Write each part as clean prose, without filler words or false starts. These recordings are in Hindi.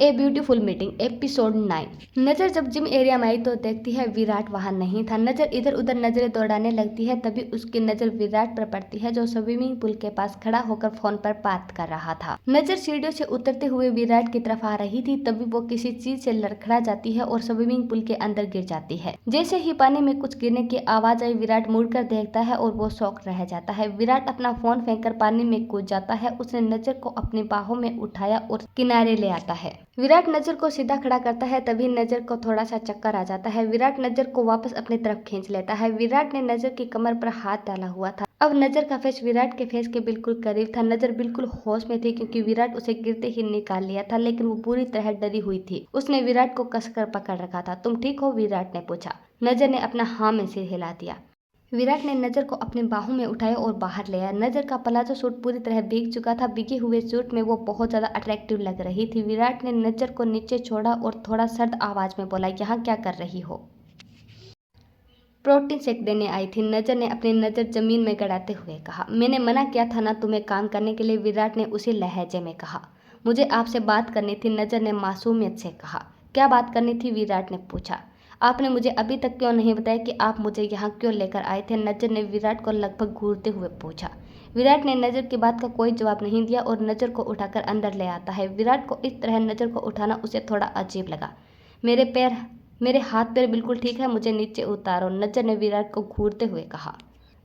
A beautiful meeting episode 9। नजर जब जिम एरिया में आई तो देखती है विराट वहां नहीं था। नजर इधर उधर नजरें दौड़ाने लगती है, तभी उसकी नजर विराट पर पड़ती है जो स्विमिंग पूल के पास खड़ा होकर फोन पर बात कर रहा था। नजर सीढ़ियों से उतरते हुए विराट की तरफ आ रही थी, तभी वो किसी चीज से लड़खड़ा जाती है और स्विमिंग पूल के अंदर गिर जाती है। जैसे ही पानी में कुछ गिरने की आवाज आई, विराट मुड़कर देखता है और वो शॉक रह जाता है। विराट अपना फोन फेंककर पानी में कूद जाता है। उसने नजर को अपनी बाहों में उठाया और किनारे ले आता है। विराट नजर को सीधा खड़ा करता है, तभी नजर को थोड़ा सा चक्कर आ जाता है। विराट नजर को वापस अपनी तरफ खींच लेता है। विराट ने नजर की कमर पर हाथ डाला हुआ था। अब नजर का फेस विराट के फेस के बिल्कुल करीब था। नजर बिल्कुल होश में थी क्योंकि विराट उसे गिरते ही निकाल लिया था, लेकिन वो पूरी तरह डरी हुई थी। उसने विराट को कसकर पकड़ रखा था। तुम ठीक हो? विराट ने पूछा। नजर ने अपना हाँ में सिर हिला दिया। विराट ने नजर को अपनी बाहों में उठाया और बाहर ले आया। नजर का प्लाजो सूट पूरी तरह भीग चुका था। भीगे हुए सूट में वो बहुत ज्यादा अट्रैक्टिव लग रही थी। विराट ने नजर को नीचे छोड़ा और थोड़ा सर्द आवाज में बोला, यहाँ क्या कर रही हो? प्रोटीन शेक देने आई थी। नजर ने अपनी नजर जमीन में गड़ाते हुए कहा। मैंने मना किया था ना तुम्हें काम करने के लिए, विराट ने उसी लहजे में कहा। मुझे आपसे बात करनी थी, नजर ने मासूमियत से कहा। क्या बात करनी थी? विराट ने पूछा। आपने मुझे अभी तक क्यों नहीं बताया कि आप मुझे यहाँ क्यों लेकर आए थे? नजर ने विराट को लगभग घूरते हुए पूछा। विराट ने नजर की बात का कोई जवाब नहीं दिया और नजर को उठाकर अंदर ले आता है। विराट को इस तरह नजर को उठाना उसे थोड़ा अजीब लगा। मेरे हाथ पैर बिल्कुल ठीक है, मुझे नीचे उतारो, नजर ने विराट को घूरते हुए कहा।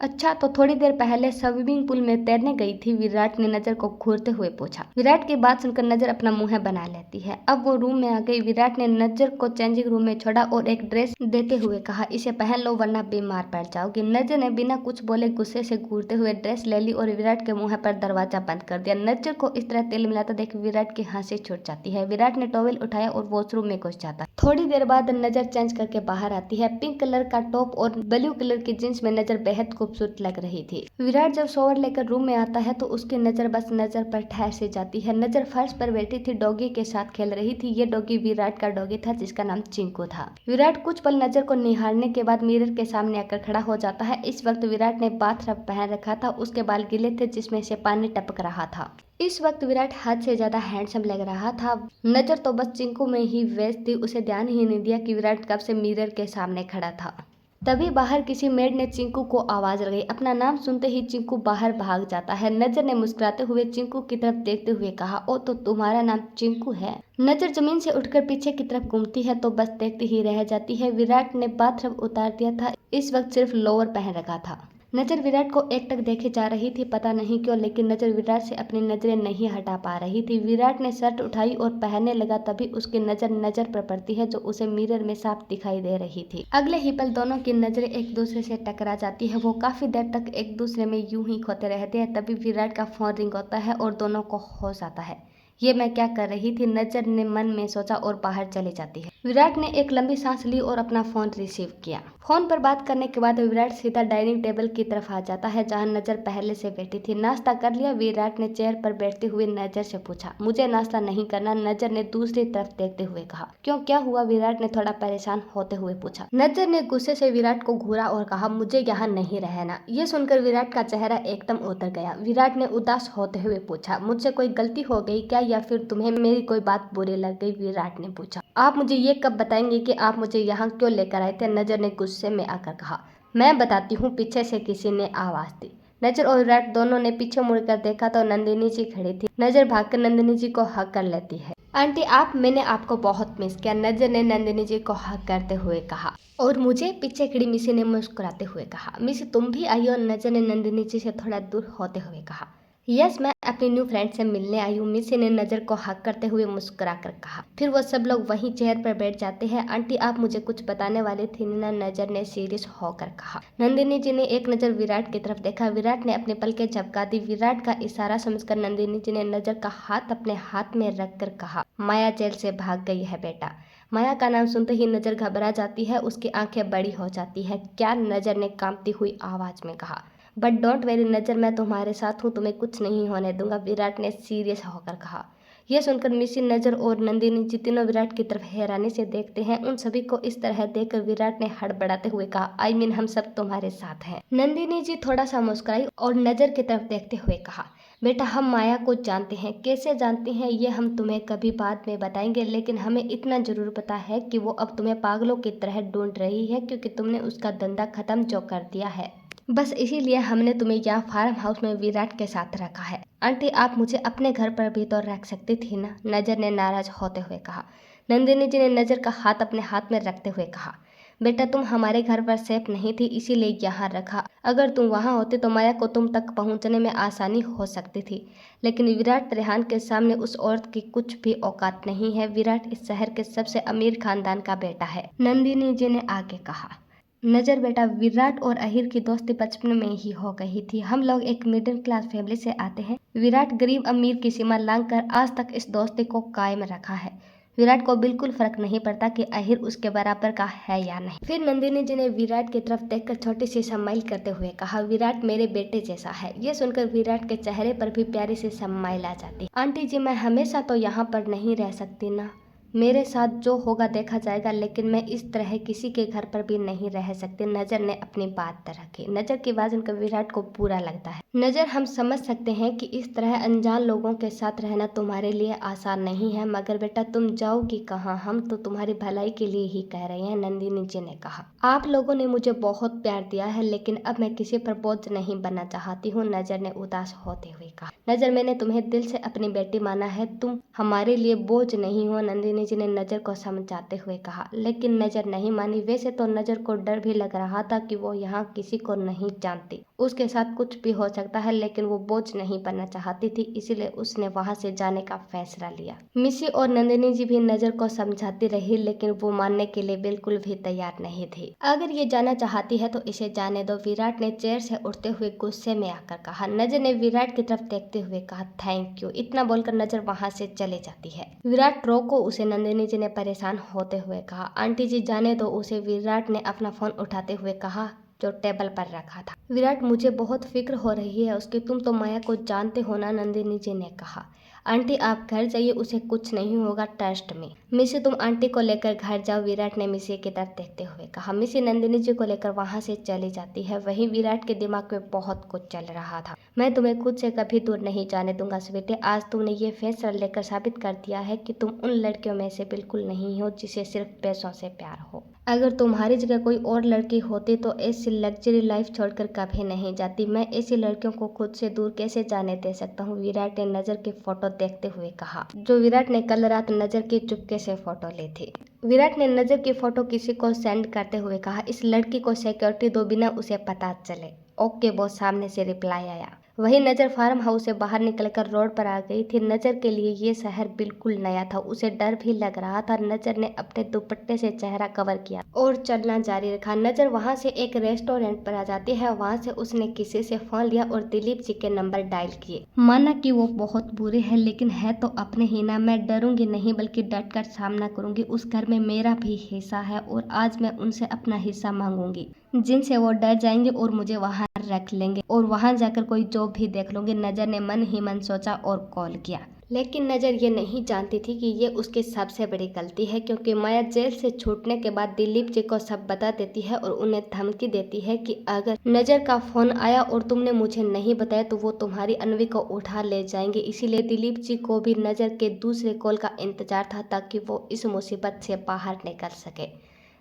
अच्छा, तो थोड़ी देर पहले स्विमिंग पूल में तैरने गई थी? विराट ने नजर को घूरते हुए पूछा। विराट की बात सुनकर नजर अपना मुंह बना लेती है। अब वो रूम में आ गई। विराट ने नजर को चेंजिंग रूम में छोड़ा और एक ड्रेस देते हुए कहा, इसे पहन लो वरना बीमार पड़ जाओगी। नजर ने बिना कुछ बोले गुस्से से घूरते हुए ड्रेस ले ली और विराट के मुंह पर दरवाजा बंद कर दिया। नजर को इस तरह तेल मिलाता देख विराट की हंसी छूट जाती है। विराट ने टॉवेल उठाया और वॉशरूम में घुस जाता है। थोड़ी देर बाद नजर चेंज करके बाहर आती है। पिंक कलर का टॉप और ब्लू कलर की जींस में नजर बेहद खूबसूरत लग रही थी। विराट जब शॉवर लेकर रूम में आता है तो उसकी नजर बस नजर पर ठहर से जाती है। नजर फर्श पर बैठी थी, डॉगी के साथ खेल रही थी। ये डॉगी विराट का डॉगी था जिसका नाम चिंकू था। विराट कुछ पल नजर को निहारने के बाद मिरर के सामने आकर खड़ा हो जाता है। इस वक्त विराट ने बाथरब पहन रखा था। उसके बाल गीले थे जिसमें से पानी टपक रहा था। इस वक्त विराट हद से ज्यादा हैंडसम लग रहा था। नजर तो बस चिंकू में ही व्यस्त थी। उसे ध्यान ही नहीं दिया कि विराट कब से मिरर के सामने खड़ा था। तभी बाहर किसी मेड ने चिंकू को आवाज लगाई। अपना नाम सुनते ही चिंकू बाहर भाग जाता है। नजर ने मुस्कुराते हुए चिंकू की तरफ देखते हुए कहा, ओ तो तुम्हारा नाम चिंकू है? नजर जमीन से उठकर पीछे की तरफ घूमती है तो बस देखती ही रह जाती है। विराट ने बाथरब उतार दिया था। इस वक्त सिर्फ लोअर पहन रखा था। नजर विराट को एकटक देखे जा रही थी, पता नहीं क्यों, लेकिन नजर विराट से अपनी नजरें नहीं हटा पा रही थी। विराट ने शर्ट उठाई और पहनने लगा, तभी उसकी नजर पर पड़ती है जो उसे मिरर में साफ दिखाई दे रही थी। अगले ही पल दोनों की नजरें एक दूसरे से टकरा जाती है। वो काफी देर तक एक दूसरे में यूं ही खोते रहते हैं। तभी विराट का फोन रिंग होता है और दोनों को होश आता है। ये मैं क्या कर रही थी? नजर ने मन में सोचा और बाहर चली जाती है। विराट ने एक लंबी सांस ली और अपना फोन रिसीव किया। फोन पर बात करने के बाद विराट सीधा डाइनिंग टेबल की तरफ आ जाता है जहां नजर पहले से बैठी थी। नाश्ता कर लिया? विराट ने चेयर पर बैठते हुए नजर से पूछा। मुझे नाश्ता नहीं करना, नजर ने दूसरी तरफ देखते हुए कहा। क्यों, क्या हुआ? विराट ने थोड़ा परेशान होते हुए पूछा। नजर ने गुस्से से विराट को घूरा और कहा, मुझे यहाँ नहीं रहना। ये सुनकर विराट का चेहरा एकदम उतर गया। विराट ने उदास होते हुए पूछा, मुझसे कोई गलती हो गई क्या, या फिर तुम्हें मेरी कोई बात बुरी लग गई? विराट ने पूछा। आप मुझे ये कब बताएंगे कि आप मुझे यहाँ क्यों लेकर आए थे? नजर ने गुस्से में आकर कहा। मैं बताती हूँ, पीछे से किसी ने आवाज दी। नजर और विराट दोनों ने पीछे मुड़कर देखा तो नंदिनी जी खड़ी थी। नजर भागकर नंदिनी जी को हक कर लेती है। आंटी आप, मैंने आपको बहुत मिस किया, नजर ने नंदिनी जी को हक करते हुए कहा। और मुझे, पीछे खड़ी मिसी ने मुस्कुराते हुए कहा। मिसी तुम भी आई हो? नजर ने नंदिनी जी से थोड़ा दूर होते हुए कहा। यस, मैं अपनी न्यू फ्रेंड से मिलने आई हूँ, मिसी ने नजर को हक करते हुए मुस्कुरा कर कहा। फिर वो सब लोग वहीं चेयर पर बैठ जाते हैं। आंटी आप मुझे कुछ बताने वाली थी ना, नजर ने सीरियस होकर कहा। नंदिनी जी ने एक नजर विराट की तरफ देखा। विराट ने अपने पलकें झपका दी। विराट का इशारा समझकर नंदिनी जी ने नजर का हाथ अपने हाथ में रख कर कहा, माया जेल से भाग गई है बेटा। माया का नाम सुनते ही नजर घबरा जाती है, उसकी आंखें बड़ी हो जाती है। क्या, नजर ने कांपती हुई आवाज में कहा। बट डोंट वेरी नजर, मैं तुम्हारे साथ हूँ, तुम्हें कुछ नहीं होने दूंगा, विराट ने सीरियस होकर कहा। यह सुनकर मिसी, नजर और नंदिनी जी तीनों विराट की तरफ हैरानी से देखते हैं। उन सभी को इस तरह देखकर विराट ने हड़बड़ाते हुए कहा, आई मीन हम सब तुम्हारे साथ हैं। नंदिनी जी थोड़ा सा मुस्कुराई और नजर की तरफ देखते हुए कहा, बेटा हम माया को जानते हैं। कैसे जानते हैं ये हम तुम्हें कभी बाद में बताएंगे, लेकिन हमें इतना जरूर पता है कि वो अब तुम्हें पागलों की तरह ढूंढ रही है, क्योंकि तुमने उसका धंधा खत्म जो कर दिया है। बस इसीलिए हमने तुम्हें यहाँ फार्म हाउस में विराट के साथ रखा है। आंटी आप मुझे अपने घर पर भी तो रख सकती थी ना, नजर ने नाराज होते हुए कहा। नंदिनी जी ने नजर का हाथ अपने हाथ में रखते हुए कहा, बेटा तुम हमारे घर पर सेफ नहीं थी, इसीलिए यहाँ रखा। अगर तुम वहाँ होते तो माया को तुम तक पहुँचने में आसानी हो सकती थी, लेकिन विराट रेहान के सामने उस औरत की कुछ भी औकात नहीं है। विराट इस शहर के सबसे अमीर खानदान का बेटा है, नंदिनी जी ने आगे कहा। नजर बेटा, विराट और अहिर की दोस्ती बचपन में ही हो गई थी। हम लोग एक मिडिल क्लास फैमिली से आते हैं। विराट गरीब अमीर की सीमा लांघकर आज तक इस दोस्ती को कायम रखा है। विराट को बिल्कुल फर्क नहीं पड़ता कि अहिर उसके बराबर का है या नहीं। फिर नंदिनी जी ने विराट की तरफ देखकर छोटी सी स्माइल करते हुए कहा, विराट मेरे बेटे जैसा है। ये सुनकर विराट के चेहरे पर भी प्यारी सी स्माइल आ जाती। आंटी जी मैं हमेशा तो यहाँ पर नहीं रह सकती ना, मेरे साथ जो होगा देखा जाएगा, लेकिन मैं इस तरह किसी के घर पर भी नहीं रह सकती। नजर ने अपनी बात रखी। नजर की बात सुनकर विराट को बुरा लगता है। नजर हम समझ सकते हैं कि इस तरह अनजान लोगों के साथ रहना तुम्हारे लिए आसान नहीं है, मगर बेटा तुम जाओगी कहाँ, हम तो तुम्हारी भलाई के लिए ही कह रहे हैं, नंदिनी जी ने कहा। आप लोगों ने मुझे बहुत प्यार दिया है, लेकिन अब मैं किसी पर बोझ नहीं बनना चाहती हूँ, नजर ने उदास होते हुए कहा। नजर मैंने तुम्हें दिल से अपनी बेटी माना है, तुम हमारे लिए बोझ नहीं हो, नंदिनी जी ने नजर को समझाते हुए कहा। लेकिन नजर नहीं मानी। वैसे तो नजर को डर भी लग रहा था कि वो यहाँ किसी को नहीं जानती, उसके साथ कुछ भी हो सकता है, लेकिन वो बोझ नहीं बनना चाहती थी, इसीलिए उसने वहाँ से जाने का फैसला लिया। मिसी और नंदिनी जी भी नजर को समझाती रही, लेकिन वो मानने के लिए बिल्कुल भी तैयार नहीं थी। अगर ये जाना चाहती है तो इसे जाने दो, विराट ने चेयर से उठते हुए गुस्से में आकर कहा। नजर ने विराट की तरफ देखते हुए कहा, थैंक यू। इतना बोलकर नजर वहाँ से चले जाती है। विराट रोको उसे, नंदिनी जी ने परेशान होते हुए कहा। आंटी जी जाने दो उसे, विराट ने अपना फोन उठाते हुए कहा जो टेबल पर रखा था। विराट मुझे बहुत फिक्र हो रही है उसकी, तुम तो माया को जानते हो ना, नंदिनी जी ने कहा। आंटी आप घर जाइए, उसे कुछ नहीं होगा, ट्रस्ट में। मिसी तुम आंटी को लेकर घर जाओ, विराट ने मिसी की तरफ देखते हुए कहा। मिसी नंदिनी जी को लेकर वहां से चली जाती है। वहीं विराट के दिमाग में बहुत कुछ चल रहा था। मैं तुम्हें खुद से कभी दूर नहीं जाने दूंगा स्वीटी, आज तुमने ये फैसला लेकर साबित कर दिया है कि तुम उन लड़कियों में से बिल्कुल नहीं हो जिसे सिर्फ पैसों से प्यार हो। अगर तुम्हारी जगह कोई और लड़की होती तो ऐसी लग्जरी लाइफ छोड़कर कभी नहीं जाती। मैं ऐसी लड़कियों को खुद से दूर कैसे जाने दे सकता हूँ, विराट ने नजर की फोटो देखते हुए कहा, जो विराट ने कल रात नजर की चुपके से फोटो ली थी। विराट ने नजर की फोटो किसी को सेंड करते हुए कहा, इस लड़की को सिक्योरिटी दो, बिना उसे पता चले। ओके बॉस, सामने से रिप्लाई आया। वही नजर फार्म हाउस से बाहर निकलकर रोड पर आ गई थी। नजर के लिए ये शहर बिल्कुल नया था, उसे डर भी लग रहा था। नजर ने अपने दुपट्टे से चेहरा कवर किया और चलना जारी रखा। नजर वहां से एक रेस्टोरेंट पर आ जाती है। वहां से उसने किसी से फोन लिया और दिलीप जी के नंबर डायल किए। माना कि वो बहुत बुरे हैं, लेकिन है तो अपने ही ना। मैं डरूंगी नहीं, बल्कि डटकर सामना करूंगी। उस घर में मेरा भी हिस्सा है और आज मैं उनसे अपना हिस्सा मांगूंगी, जिनसे वो डर जाएंगे और मुझे वहां रख लेंगे, और वहां जाकर कोई जॉब भी देख लूंगी। नजर ने मन ही मन सोचा और कॉल किया। लेकिन नजर ये नहीं जानती थी कि ये उसकी सबसे बड़ी गलती है, क्योंकि माया जेल से छूटने के बाद दिलीप जी को सब बता देती है और उन्हें धमकी देती है कि अगर नजर का फोन आया और तुमने मुझे नहीं बताया तो वो तुम्हारी अनवी को उठा ले जाएंगे। इसीलिए दिलीप जी को भी नजर के दूसरे कॉल का इंतजार था, ताकि वो इस मुसीबत से बाहर निकल सके।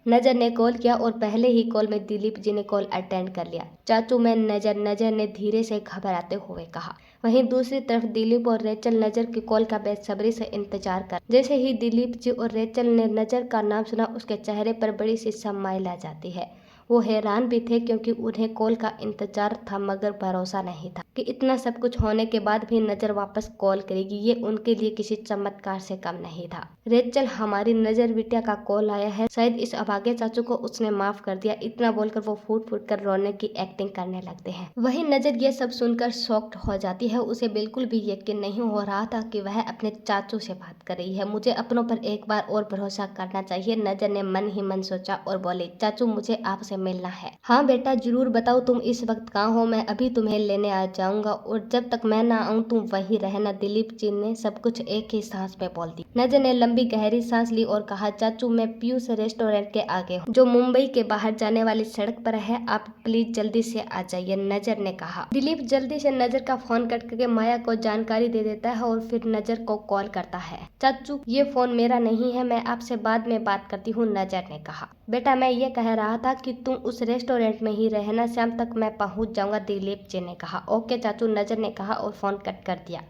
नजर ने कॉल किया और पहले ही कॉल में दिलीप जी ने कॉल अटेंड कर लिया। चाचू मैं नजर ने धीरे से घबराते हुए कहा। वहीं दूसरी तरफ दिलीप और रेचल नजर की कॉल का बेसब्री से इंतजार कर। जैसे ही दिलीप जी और रेचल ने नजर का नाम सुना, उसके चेहरे पर बड़ी सी स्माइल आ जाती है। वो हैरान भी थे, क्योंकि उन्हें कॉल का इंतजार था, मगर भरोसा नहीं था कि इतना सब कुछ होने के बाद भी नजर वापस कॉल करेगी। ये उनके लिए किसी चमत्कार से कम नहीं था। रेचल, हमारी नजर बिटिया का कॉल आया है, शायद इस अभागे चाचू को उसने माफ कर दिया। इतना बोलकर वो फूट फूट कर रोने की एक्टिंग करने लगते हैं। वही नजर ये सब सुनकर शॉक्ड हो जाती है। उसे बिल्कुल भी यकीन नहीं हो रहा था कि वह अपने चाचू से बात कर रही है। मुझे अपनों पर एक बार और भरोसा करना चाहिए, नजर ने मन ही मन सोचा और बोली, चाचू मुझे आपसे मिलना है। हाँ बेटा जरूर बताओ, तुम इस वक्त कहाँ हो? मैं अभी तुम्हें लेने आ जाऊंगा और जब तक मैं ना आऊँ तुम वहीं रहना। दिलीप जी ने सब कुछ एक ही सांस में बोल दी। नजर ने लंबी गहरी सांस ली और कहा, चाचू मैं पीयूष रेस्टोरेंट के आगे हूँ जो मुंबई के बाहर जाने वाली सड़क पर है, आप प्लीज जल्दी से आ जाइए, नजर ने कहा। दिलीप जल्दी से नजर का फोन कट करके माया को जानकारी दे देता है और फिर नजर को कॉल करता है। चाचू ये फोन मेरा नहीं है, मैं आपसे बाद में बात करती हूँ, नजर ने कहा। बेटा मैं ये कह रहा था कि तुम उस रेस्टोरेंट में ही रहना, शाम तक मैं पहुँच जाऊंगा, दिलीप जी ने कहा। ओके चाचू, नजर ने कहा और फोन कट कर दिया।